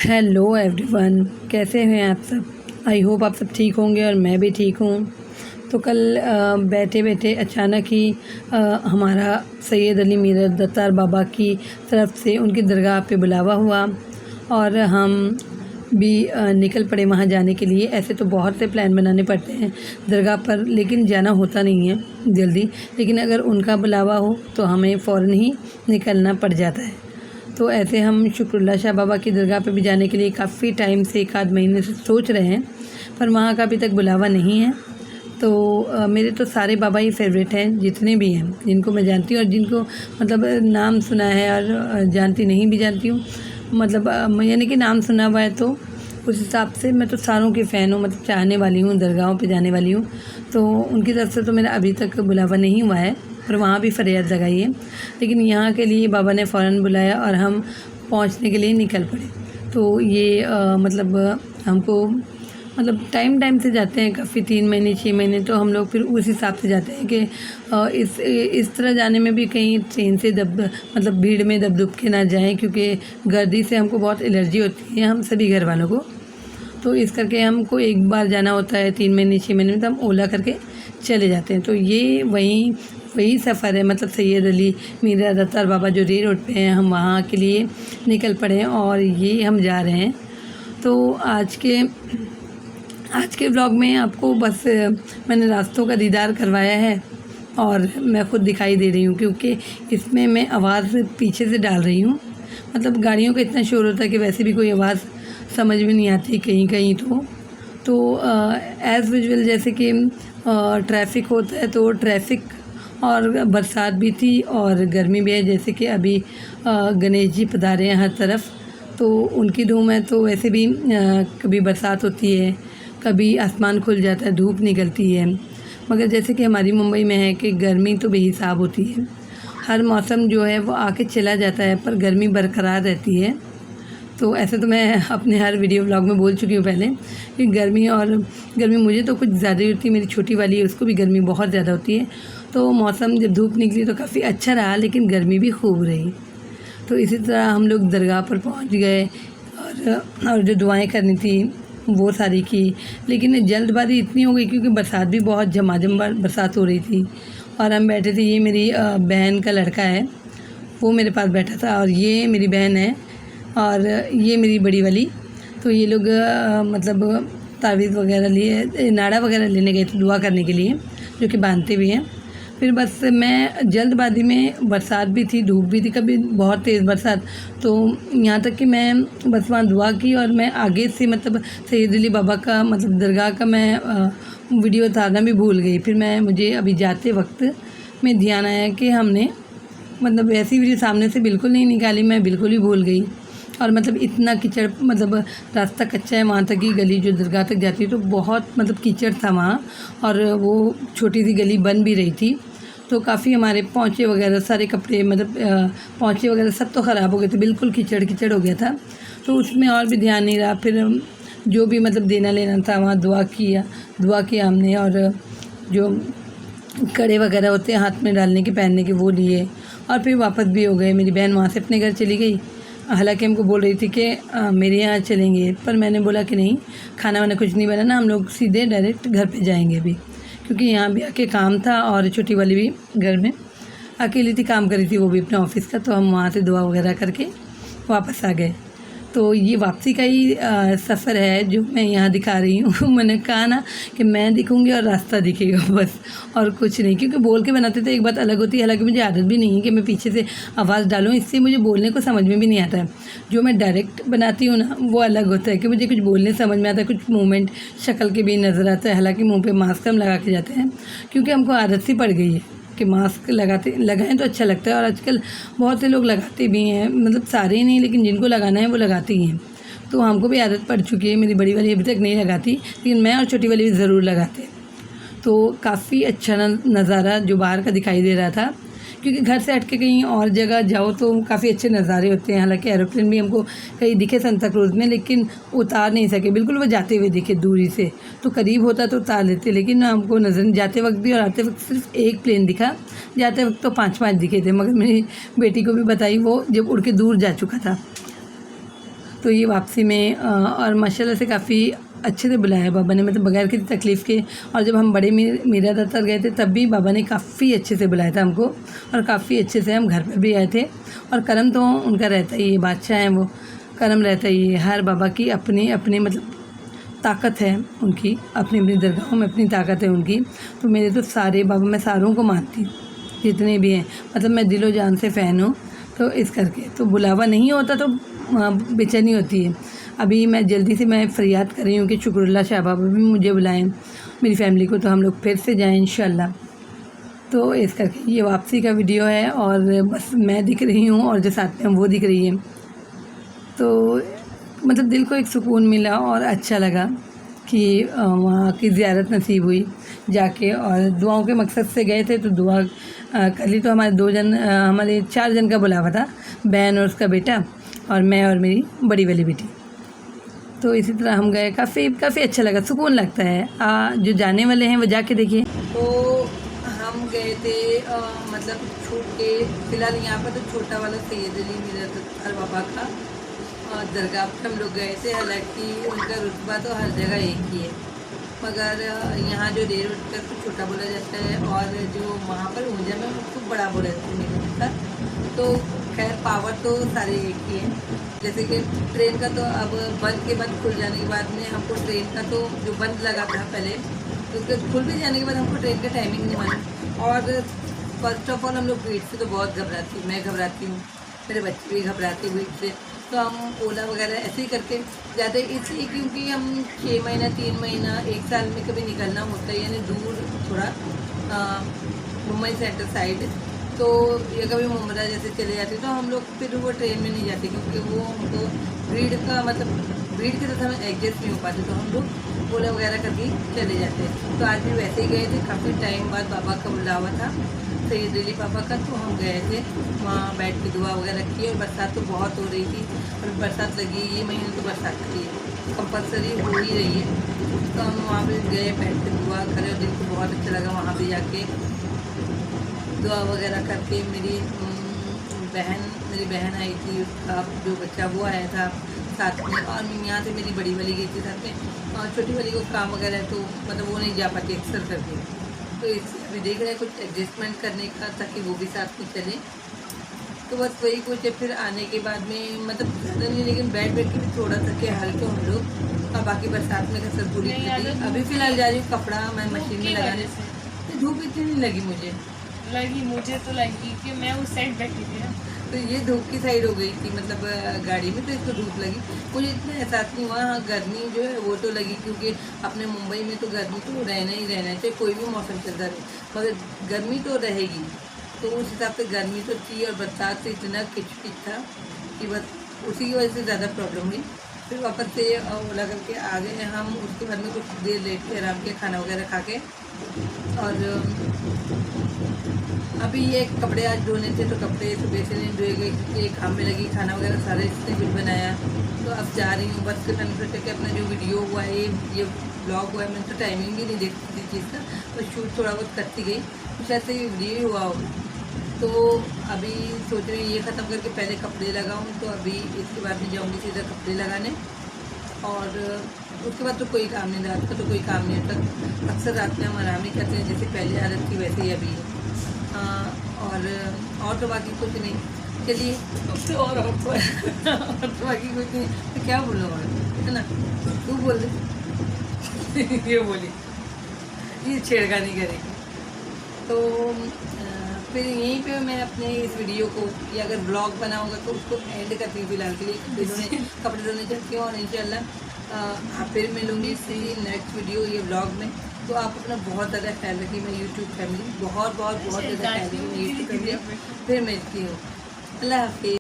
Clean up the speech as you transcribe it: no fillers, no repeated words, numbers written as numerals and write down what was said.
Hello everyone, कैसे हैं आप सब। आई होप आप सब ठीक होंगे और मैं भी ठीक हूँ। तो कल बैठे बैठे अचानक ही हमारा सैयद अली मीर दत्तार बाबा की तरफ से उनकी दरगाह पे बुलावा हुआ और हम भी निकल पड़े वहाँ जाने के लिए। ऐसे तो बहुत से प्लान बनाने पड़ते हैं दरगाह पर, लेकिन जाना होता नहीं है जल्दी। लेकिन अगर उनका बुलावा हो तो हमें फ़ौरन ही निकलना पड़ जाता है। तो ऐसे हम शुक्रुल्लाह शाह बाबा की दरगाह पे भी जाने के लिए काफ़ी टाइम से, 1 आध महीने से सोच रहे हैं, पर वहाँ का अभी तक बुलावा नहीं है। तो मेरे तो सारे बाबा ही फेवरेट हैं, जितने भी हैं, जिनको मैं जानती हूँ और जिनको मतलब नाम सुना है और जानती नहीं भी जानती हूँ। मतलब यानी कि नाम सुना हुआ है तो उस हिसाब से मैं तो सारों की फ़ैन हूँ, मतलब चाहने वाली हूँ, दरगाहों पे जाने वाली हूँ। तो उनकी तरफ से तो मेरा अभी तक बुलावा नहीं हुआ है, पर वहाँ भी फरियाद लगाई है। लेकिन यहाँ के लिए बाबा ने फ़ौरन बुलाया और हम पहुँचने के लिए निकल पड़े। तो ये मतलब हमको मतलब टाइम से जाते हैं, काफ़ी 3 महीने 6 महीने, तो हम लोग फिर उस हिसाब से जाते हैं कि इस तरह जाने में भी कहीं ट्रेन से मतलब भीड़ में दब के ना जाएं, क्योंकि गर्दी से हमको बहुत एलर्जी होती है, हम सभी घर वालों को। तो इस करके हमको एक बार जाना होता है 3 महीने 6 महीने में, तो हम ओला करके चले जाते हैं। तो ये वही सफ़र है, मतलब सैयद अली मीर दत्तार बाबा जो रे रोड पे हैं, हम वहाँ के लिए निकल पड़े हैं और ये हम जा रहे हैं। तो आज के व्लॉग में आपको बस मैंने रास्तों का दीदार करवाया है और मैं खुद दिखाई दे रही हूँ, क्योंकि इसमें मैं आवाज़ पीछे से डाल रही हूँ। मतलब गाड़ियों का इतना शोर होता है कि वैसे भी कोई आवाज़ समझ में नहीं आती कहीं कहीं। तो एज़ यूजुअल जैसे कि ट्रैफ़िक होता है, तो ट्रैफ़िक और बरसात भी थी और गर्मी भी है। जैसे कि अभी गणेश जी पधारे हैं हर तरफ, तो उनकी धूम है। तो वैसे भी कभी बरसात होती है, कभी आसमान खुल जाता है, धूप निकलती है। मगर जैसे कि हमारी मुंबई में है कि गर्मी तो बेहिसाब होती है, हर मौसम जो है वो आके चला जाता है, पर गर्मी बरकरार रहती है। तो ऐसे तो मैं अपने हर वीडियो व्लॉग में बोल चुकी हूँ पहले कि गर्मी मुझे तो कुछ ज़्यादा ही होती है। मेरी छोटी वाली है, उसको भी गर्मी बहुत ज़्यादा होती है। तो मौसम जब धूप निकली तो काफ़ी अच्छा रहा, लेकिन गर्मी भी खूब रही। तो इसी तरह हम लोग दरगाह पर पहुँच गए और जो दुआएं करनी थी वो सारी की। लेकिन जल्दबाजी इतनी हो गई क्योंकि बरसात भी बहुत झमाझम बरसात हो रही थी और हम बैठे थे। ये मेरी बहन का लड़का है, वो मेरे पास बैठा था, और ये मेरी बहन है और ये मेरी बड़ी वाली। तो ये लोग मतलब तावीज़ वगैरह लिए, नाड़ा वगैरह लेने गए थे दुआ करने के लिए, जो कि बांधते भी हैं। फिर बस मैं जल्दबाजी में, बरसात भी थी, धूप भी थी, कभी बहुत तेज़ बरसात, तो यहाँ तक कि मैं बस वहाँ दुआ की और मैं आगे से मतलब सैयद अली बाबा का मतलब दरगाह का मैं वीडियो उतारना भी भूल गई। फिर मुझे अभी जाते वक्त में ध्यान आया कि हमने मतलब ऐसी वीडियो सामने से बिल्कुल नहीं निकाली, मैं बिल्कुल ही भूल गई। और मतलब इतना कीचड़, मतलब रास्ता कच्चा है वहाँ तक की गली जो दरगाह तक जाती है, तो बहुत मतलब कीचड़ था वहाँ, और वो छोटी सी गली बन भी रही थी। तो काफ़ी हमारे पोंछे वगैरह, सारे कपड़े, मतलब पोंछे वगैरह सब तो ख़राब हो गए थे, बिल्कुल कीचड़ हो गया था। तो उसमें और भी ध्यान नहीं रहा। फिर जो भी मतलब देना लेना था वहाँ दुआ किया हमने, और जो कड़े वगैरह होते हैं हाथ में डालने के, पहनने के, वो लिए और फिर वापस भी हो गए। मेरी बहन वहाँ से अपने घर चली गई, हालांकि हमको बोल रही थी कि मेरे यहाँ चलेंगे, पर मैंने बोला कि नहीं, खाना वाना कुछ नहीं बनाना, हम लोग सीधे डायरेक्ट घर पे जाएंगे अभी, क्योंकि यहाँ भी आके काम था और छोटी वाली भी घर में अकेली थी, काम करी थी वो भी अपने ऑफिस का। तो हम वहाँ से दुआ वगैरह करके वापस आ गए। तो ये वापसी का ही सफ़र है जो मैं यहाँ दिखा रही हूँ। मैंने कहा ना कि मैं दिखूँगी और रास्ता दिखेगा बस, और कुछ नहीं, क्योंकि बोल के बनाते थे एक बात अलग होती है। हालांकि मुझे आदत भी नहीं है कि मैं पीछे से आवाज़ डालूँ, इससे मुझे बोलने को समझ में भी नहीं आता है। जो मैं डायरेक्ट बनाती हूँ ना, वो अलग होता है कि मुझे कुछ बोलने समझ में आता है, कुछ मूवमेंट शक्ल के भी नज़र आता है। हालाँकि मुँह पर मास्क हम लगा के जाते हैं, क्योंकि हमको आदत सी पड़ गई है कि मास्क लगाएं तो अच्छा लगता है। और आजकल बहुत से लोग लगाते भी हैं, मतलब सारे ही नहीं, लेकिन जिनको लगाना है वो लगाते ही हैं। तो हमको भी आदत पड़ चुकी है। मेरी बड़ी वाली अभी तक नहीं लगाती, लेकिन मैं और छोटी वाली भी ज़रूर लगाते। तो काफ़ी अच्छा नज़ारा जो बाहर का दिखाई दे रहा था, क्योंकि घर से हट के कहीं और जगह जाओ तो काफ़ी अच्छे नज़ारे होते हैं। हालांकि एरोप्लेन भी हमको कहीं दिखे सांता क्रूज़ में, लेकिन उतार नहीं सके, बिल्कुल वो जाते हुए दिखे दूरी से। तो करीब होता तो उतार लेते, लेकिन हमको नज़र जाते वक्त भी और आते वक्त सिर्फ एक प्लेन दिखा। जाते वक्त तो 5-5 दिखे थे, मगर मेरी बेटी को भी बताई, वो जब उड़ के दूर जा चुका था। तो ये वापसी में और माशाल्लाह से काफ़ी अच्छे से बुलाया बाबा ने, मतलब बगैर किसी तकलीफ़ के। और जब हम बड़े मीरा दत्तर गए थे तब भी बाबा ने काफ़ी अच्छे से बुलाया था हमको, और काफ़ी अच्छे से हम घर पर भी आए थे। और करम तो उनका रहता ही है, बादशाह हैं वो, करम रहता ही है। हर बाबा की अपनी अपनी मतलब ताकत है उनकी, अपनी अपनी दरगाहों में अपनी ताकत है उनकी। तो मेरे तो सारे बाबा, मैं सारों को मानती हूँ जितने भी हैं, मतलब मैं दिलो जान से फ़ैन हूँ। तो इस करके तो बुलावा नहीं होता तो बेचैनी होती है। अभी मैं जल्दी से मैं फ़रियाद कर रही हूँ कि शुक्रुल्लाह शाह बाबा भी मुझे बुलाएं, मेरी फ़ैमिली को, तो हम लोग फिर से जाएं इंशाल्लाह। तो इस करके ये वापसी का वीडियो है, और बस मैं दिख रही हूँ और जो साथ में वो दिख रही है। तो मतलब दिल को एक सुकून मिला और अच्छा लगा कि वहाँ की ज़ियारत नसीब हुई जाके, और दुआओं के मकसद से गए थे। तो दुआ कर ली। तो हमारे 4 जन का बुलावा था, बहन और उसका बेटा और मैं और मेरी बड़ी वाली बेटी। तो इसी तरह हम गए, काफ़ी अच्छा लगा, सुकून लगता है। जो जाने वाले हैं वो जाके देखिए। तो हम गए थे मतलब छूट के, फ़िलहाल यहाँ पर तो छोटा वाला सैयद अली मीरा दत्तर बाबा का दरगाह पर हम लोग गए थे। हालांकि उनका रुतबा तो हर जगह एक ही है, मगर यहाँ जो डेढ़ तक तो छोटा बोला जाता है, और जो वहाँ पर ऊंजा में उसको बड़ा बोला जाता है। तो खैर पावर तो सारे एक ही हैं। जैसे कि ट्रेन का तो अब बंद खुल जाने के बाद में हमको ट्रेन का तो जो बंद लगा था पहले, तो उसके खुल भी जाने के बाद हमको ट्रेन का टाइमिंग नहीं मालूम। और फर्स्ट ऑफ ऑल हम लोग भीड़ से तो बहुत घबराती, मैं घबराती हूँ, मेरे बच्चे भी घबराते भीड़ से। तो हम ओला वगैरह ऐसे ही करके जाते, इसलिए क्योंकि हम 6 महीना 3 महीना 1 साल में कभी निकलना होता है, यानी दूर थोड़ा मुंबई सेंटर साइड। तो ये कभी मुमरा जैसे चले जाते तो हम लोग फिर वो ट्रेन में नहीं जाते, क्योंकि वो हमको भीड़ का मतलब भीड़ के साथ हम एडजस्ट नहीं हो पाते। तो हम लोग ओला वगैरह करके चले जाते हैं। तो आज भी वैसे ही गए थे, काफ़ी टाइम बाद बाबा का बुलावा था सैयद अली बाबा का। तो हम गए थे वहाँ, बैठ के दुआ वगैरह की। और बरसात तो बहुत हो रही थी, और बरसात लगी, ये महीने तो बरसात की है, कंपलसरी हो ही रही है। तो हम वहाँ पे गए, बैठ के दुआ करें, और दिल को बहुत अच्छा लगा वहाँ पे जाके दुआ वगैरह करके। मेरी बहन आई थी, उसका जो बच्चा वो आया था साथ में, और यहाँ से मेरी बड़ी वाली गई थी साथ में। और छोटी वाली को काम वगैरह तो मतलब वो नहीं जा पाती अक्सर करके, तो इसलिए अभी देख रहे हैं कुछ एडजस्टमेंट करने का, ताकि वो भी साथ में चले। तो बस वही कुछ है। फिर आने के बाद में मतलब ज़्यादा नहीं, लेकिन बैठ के भी थोड़ा थके हल्के हम लोग। और बाकी बरसात में कसर पूरी थी। अभी फ़िलहाल जा रही हूँ कपड़ा मैं मशीन में लगाने से। तो धूप इतनी नहीं लगी मुझे तो लगी कि मैं उस साइड बैठी थी ना, तो ये धूप की साइड हो गई थी, मतलब गाड़ी में, तो इसको धूप लगी। मुझे इतना एहसास नहीं हुआ। हाँ, गर्मी जो है वो तो लगी, क्योंकि अपने मुंबई में तो गर्मी तो रहना ही रहना है, चाहे कोई भी मौसम चलता रहे, मगर गर्मी तो रहेगी। तो उस हिसाब से गर्मी तो थी, और बरसात से इतना किचकिच था कि बस उसी की वजह से ज़्यादा प्रॉब्लम हुई। फिर वापस से ओला करके आ गए हम। उसके बाद में कुछ देर लेट के आराम किया, खाना वगैरह खा के। और अभी ये कपड़े आज धोने थे, तो कपड़े सुबह से नहीं धोए गए, क्योंकि काम में लगी, खाना वगैरह सारे इसने कुछ बनाया। तो अब जा रही हूँ बस मैंने सोचा कि अपना जो वीडियो हुआ है, ये ब्लॉग हुआ है, मैंने तो टाइमिंग भी नहीं देखती थी चीज़ का, तो शूट थोड़ा बहुत करती गई, कुछ ऐसे ही वीडियो ही हुआ होगा। तो अभी सोच रही हूँ ये ख़त्म करके पहले कपड़े लगाऊँ। तो अभी इसके बाद में जाऊँगी सीधा कपड़े लगाने, और उसके बाद तो कोई काम नहीं, रात का तो कोई काम नहीं होता। अक्सर रात में हम आराम ही करते हैं, जैसे पहले आदत थी वैसे ही अभी है। और तो बाकी कुछ नहीं। चलिए तो और तो बाकी कुछ नहीं, तो क्या बोलो और, है ना, तू बोल दे ये बोली, ये छेड़खानी करेगी। तो फिर यहीं पे मैं अपने इस वीडियो को, या अगर ब्लॉग बनाऊंगा तो उसको एंड करती हूँ फिलहाल के लिए। कपड़े धोने चलती हूँ, और इंशाल्लाह फिर मिलूँगी इसी नेक्स्ट वीडियो ये ब्लॉग में। तो आप अपना बहुत ज़्यादा ख्याल रखिए। मैं यूट्यूब फैमिली बहुत ज़्यादा ख्याल रखी, मैं यूट्यूब फैमिली फिर मिलती हूँ। अल्लाह हाफिज़।